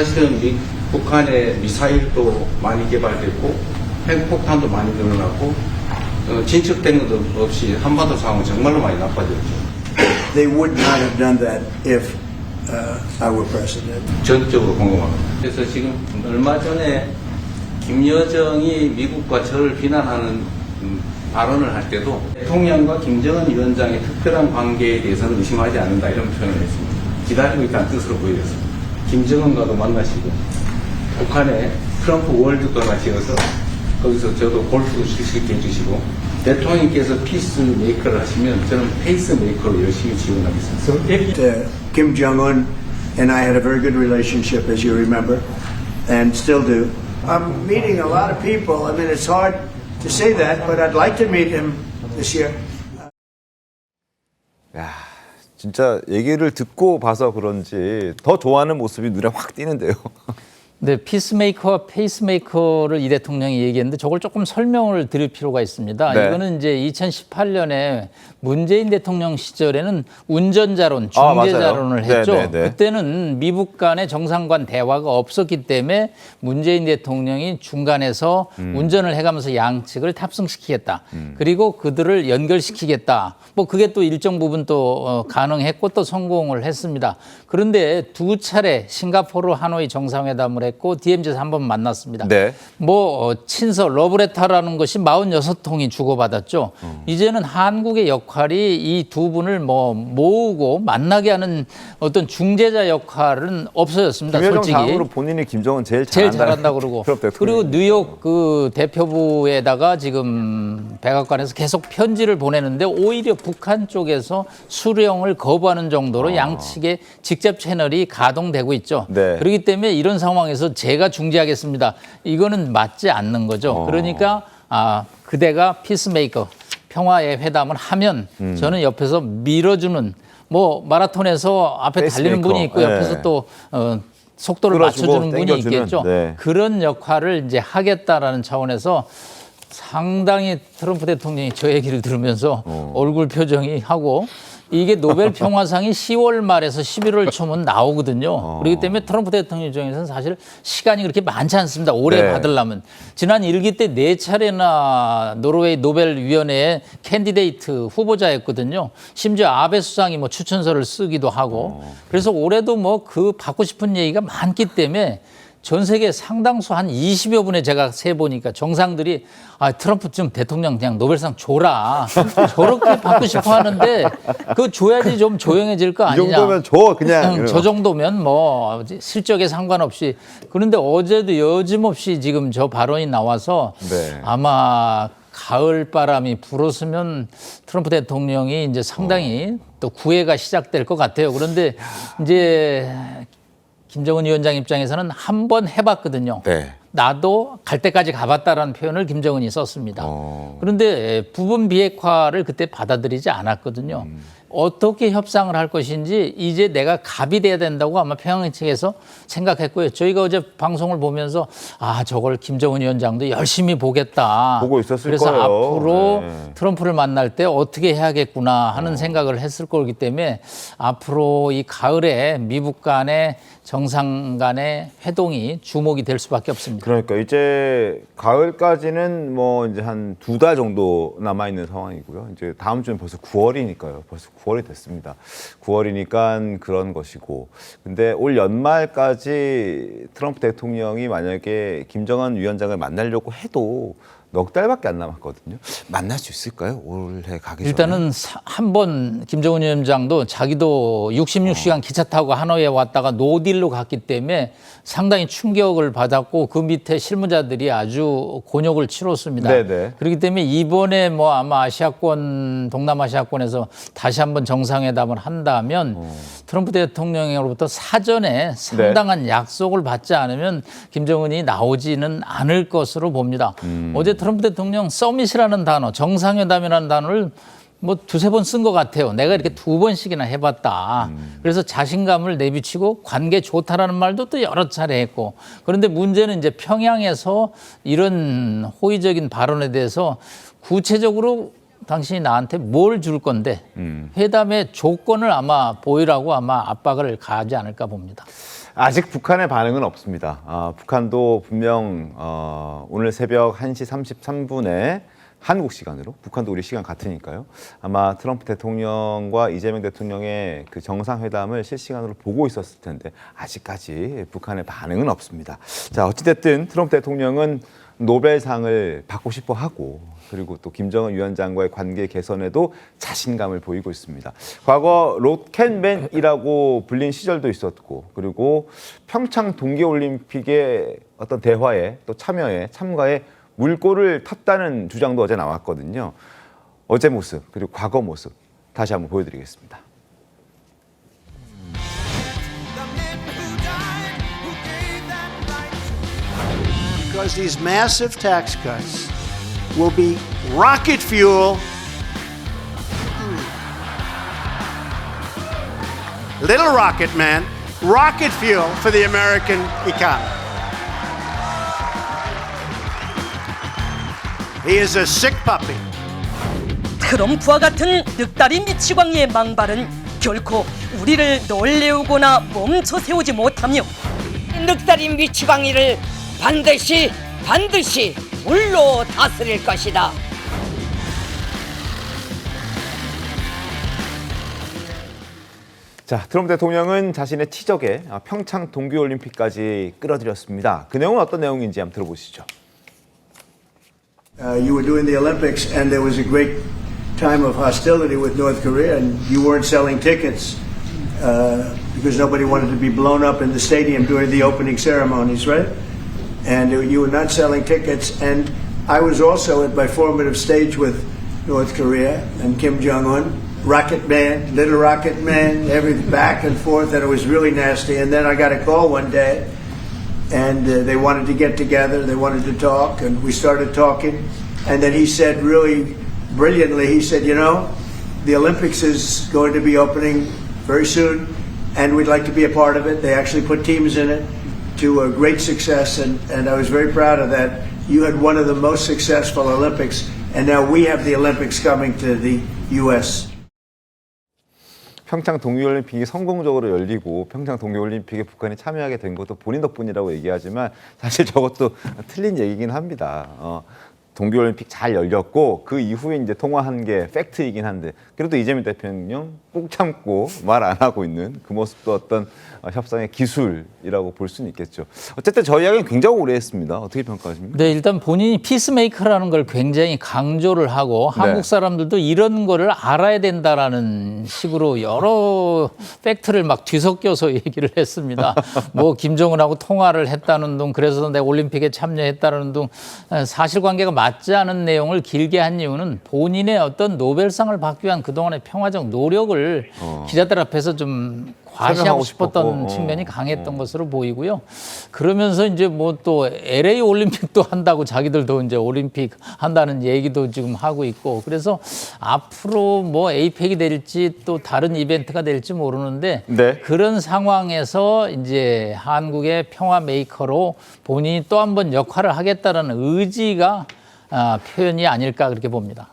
사실은 북한의 미사일도 많이 개발됐고 핵폭탄도 많이 늘어났고 진척된 것도 없이 한반도 상황은 정말로 많이 나빠졌죠. They would not have done that if I were president. 전적으로 공감합니다. 그래서 지금 얼마 전에 김여정이 미국과 저를 비난하는 발언을 할 때도 대통령과 김정은 위원장의 특별한 관계에 대해서는 의심하지 않는다 이런 표현을 했습니다. 기다리고 있다는 뜻으로 보여졌습니다. 김정은과도 만나시고 북한에 트럼프 월드가 지어서 거기서 저도 골프도 칠 수 있게 해주시고 대통령께서 피스 메이커를 하시면 저는 페이스 메이커로 열심히 지원하겠습니다. Kim Jong-un and I had a very good relationship, as you remember, and still do. I'm meeting a lot of people. I mean, it's hard to say that, but I'd like to meet him this year. 야, 진짜 얘기를 듣고 봐서 그런지 더 좋아하는 모습이 눈에 확 띄는데요. 네, 피스메이커와 페이스메이커를 이 대통령이 얘기했는데 저걸 조금 설명을 드릴 필요가 있습니다. 네. 이거는 이제 2018년에 문재인 대통령 시절에는 운전자론, 중재자론을 했죠. 그때는 미국 간의 정상 간 대화가 없었기 때문에 문재인 대통령이 중간에서 운전을 해가면서 양측을 탑승시키겠다. 그리고 그들을 연결시키겠다. 뭐 그게 또 일정 부분 또 가능했고 또 성공을 했습니다. 그런데 두 차례 싱가포르 하노이 정상회담을 했고 DMZ에서 한번 만났습니다. 네. 뭐 친서 러브레터라는 것이 46통이 주고받았죠. 이제는 한국의 역할이 이 두 분을 뭐 모으고 만나게 하는 어떤 중재자 역할은 없어졌습니다. 김여정 솔직히. 다음으로 본인이 김정은 제일 잘한다고 그러고. 그리고 뉴욕 그 대표부에다가 지금 백악관에서 계속 편지를 보내는데 오히려 북한 쪽에서 수령을 거부하는 정도로 양측의 직접 채널이 가동되고 있죠. 네. 그렇기 때문에 이런 상황에서 제가 중재하겠습니다. 이거는 맞지 않는 거죠. 그러니까 그대가 피스메이커 평화의 회담을 하면 저는 옆에서 밀어주는 뭐 마라톤에서 앞에 달리는 분이 있고 옆에서 네. 또 속도를 끌어주고 맞춰주는 분이 땡겨주는, 있겠죠. 네. 그런 역할을 이제 하겠다라는 차원에서 상당히 트럼프 대통령이 저 얘기를 들으면서 얼굴 표정이 하고 이게 노벨 평화상이 10월 말에서 11월 초면 나오거든요. 그렇기 때문에 트럼프 대통령 입장에서는 사실 시간이 그렇게 많지 않습니다. 올해 네. 받으려면. 지난 1기 때 4차례나 노르웨이 노벨위원회의 캔디데이트 후보자였거든요. 심지어 아베 수상이 뭐 추천서를 쓰기도 하고. 그래서 올해도 뭐 그 받고 싶은 얘기가 많기 때문에 전 세계 상당수 한 20여 분의 제가 세보니까 정상들이 트럼프 좀 대통령 그냥 노벨상 줘라. 저렇게 받고 싶어 하는데 그거 줘야지 좀 조용해질 거 아니냐. 이 정도면 줘 그냥. 저 정도면 뭐 실적에 상관없이. 그런데 어제도 여짐없이 지금 저 발언이 나와서 네. 아마 가을 바람이 불었으면 트럼프 대통령이 이제 상당히 또 구애가 시작될 것 같아요. 그런데 이제 김정은 위원장 입장에서는 한 번 해봤거든요. 네. 나도 갈 때까지 가봤다라는 표현을 김정은이 썼습니다. 그런데 부분 비핵화를 그때 받아들이지 않았거든요. 어떻게 협상을 할 것인지 이제 내가 갑이 돼야 된다고 아마 평양 측에서 생각했고요. 저희가 어제 방송을 보면서 저걸 김정은 위원장도 열심히 보겠다. 보고 있었을 그래서 거예요. 앞으로 네. 트럼프를 만날 때 어떻게 해야겠구나 하는 생각을 했을 거기 때문에 앞으로 이 가을에 미국 간의 정상 간의 회동이 주목이 될 수밖에 없습니다. 그러니까 이제 가을까지는 뭐 이제 한 2달 정도 남아 있는 상황이고요. 이제 다음 주는 벌써 9월이니까요. 벌써 9월이 됐습니다. 9월이니까 그런 것이고. 근데 올 연말까지 트럼프 대통령이 만약에 김정은 위원장을 만나려고 해도 넉 달밖에 안 남았거든요. 만날 수 있을까요? 올해 가기 전에. 일단은 한 번 김정은 위원장도 자기도 66시간 기차 타고 하노이에 왔다가 노딜로 갔기 때문에 상당히 충격을 받았고 그 밑에 실무자들이 아주 곤욕을 치렀습니다. 네네. 그렇기 때문에 이번에 뭐 아마 아시아권, 동남아시아권에서 다시 한번 정상회담을 한다면 트럼프 대통령으로부터 사전에 상당한 약속을 받지 않으면 김정은이 나오지는 않을 것으로 봅니다. 어제 트럼프 대통령 서밋이라는 단어, 정상회담이라는 단어를 뭐 2-3번 쓴 것 같아요. 내가 이렇게 2번씩이나 해봤다. 그래서 자신감을 내비치고 관계 좋다라는 말도 또 여러 차례 했고. 그런데 문제는 이제 평양에서 이런 호의적인 발언에 대해서 구체적으로 당신이 나한테 뭘 줄 건데 회담의 조건을 아마 보이라고 아마 압박을 가하지 않을까 봅니다. 아직 북한의 반응은 없습니다. 북한도 분명 오늘 새벽 1시 33분에 한국 시간으로, 북한도 우리 시간 같으니까요. 아마 트럼프 대통령과 이재명 대통령의 그 정상회담을 실시간으로 보고 있었을 텐데 아직까지 북한의 반응은 없습니다. 자, 어찌됐든 트럼프 대통령은 노벨상을 받고 싶어 하고, 그리고 또 김정은 위원장과의 관계 개선에도 자신감을 보이고 있습니다. 과거 로켓맨이라고 불린 시절도 있었고, 그리고 평창 동계올림픽의 어떤 대화에 또 참가에 물꼬를 탔다는 주장도 어제 나왔거든요. 어제 모습 그리고 과거 모습 다시 한번 보여드리겠습니다. Because these massive tax cuts will be rocket fuel. Little rocket man, rocket fuel for the American economy. He is a sick puppy. 트럼프와 같은 늑다리 미치광이의 망발은 결코 우리를 놀래우거나 멈춰 세우지 못하며 늑다리 미치광이를 반드시 물로 다스릴 것이다. 자, 트럼프 대통령은 자신의 치적에 평창 동계올림픽까지 끌어들였습니다. 그 내용은 어떤 내용인지 한번 들어보시죠. You were doing the Olympics, and there was a great time of hostility with North Korea, and you weren't selling tickets because nobody wanted to be blown up in the stadium during the opening ceremonies, right? And you were not selling tickets, and I was also at my formative stage with North Korea and Kim Jong-un, Rocket Man, Little Rocket Man, every back and forth, and it was really nasty. And then I got a call one day, and they wanted to get together, they wanted to talk, and we started talking. And then he said really brilliantly, he said, you know, the Olympics is going to be opening very soon, and we'd like to be a part of it. They actually put teams in it to a great success, and I was very proud of that. You had one of the most successful Olympics, and now we have the Olympics coming to the U.S. 평창 동계올림픽이 성공적으로 열리고 평창 동계올림픽에 북한이 참여하게 된 것도 본인 덕분이라고 얘기하지만 사실 저것도 틀린 얘기긴 합니다. 동계올림픽 잘 열렸고 그 이후에 이제 통화한 게 팩트이긴 한데 그래도 이재명 대통령 꾹 참고 말 안 하고 있는 그 모습도 어떤 협상의 기술이라고 볼 수는 있겠죠. 어쨌든 저희 이야기는 굉장히 오래 했습니다. 어떻게 평가하십니까? 네, 일단 본인이 피스메이커라는 걸 굉장히 강조를 하고 한국 사람들도 이런 거를 알아야 된다라는 식으로 여러 팩트를 막 뒤섞여서 얘기를 했습니다. 뭐 김정은하고 통화를 했다는 둥, 그래서 내가 올림픽에 참여했다는 둥, 사실관계가 맞지 않은 내용을 길게 한 이유는 본인의 어떤 노벨상을 받기 위한 그동안의 평화적 노력을 기자들 앞에서 좀 과시하고 싶었던 측면이 강했던 것으로 보이고요. 그러면서 이제 뭐 또 LA 올림픽도 한다고 자기들도 이제 올림픽 한다는 얘기도 지금 하고 있고, 그래서 앞으로 뭐 에이펙이 될지 또 다른 이벤트가 될지 모르는데 네. 그런 상황에서 이제 한국의 평화 메이커로 본인이 또 한 번 역할을 하겠다는 의지가 표현이 아닐까 그렇게 봅니다.